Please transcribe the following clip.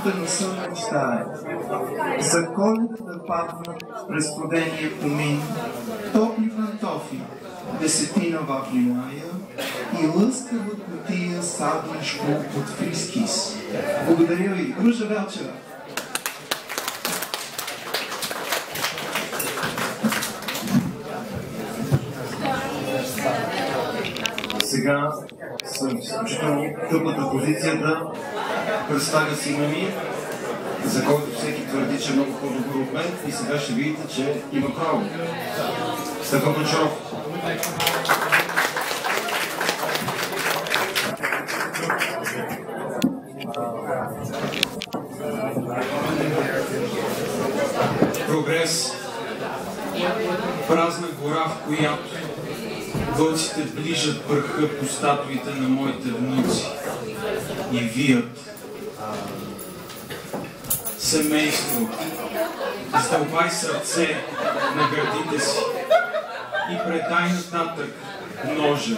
Нощта не съм мечтае. За Колед да падна през студения комин, топли пантофи, 10 вафли мая и лъскава кутия саднешко от фрискис. Благодаря ви. Ружа Велчева. Сега съм в изключително тъпата позиция да представя сина ми, за който всеки твърди, че е много по-добър от мен, и сега ще видите, че има право. Стефан Мачаров. Прогрес. Празна гора, в която вълците ближат пръха по статуите на моите внуци и вият. Семейство, издълбай сърце на гърдите си и предай нататък ножа.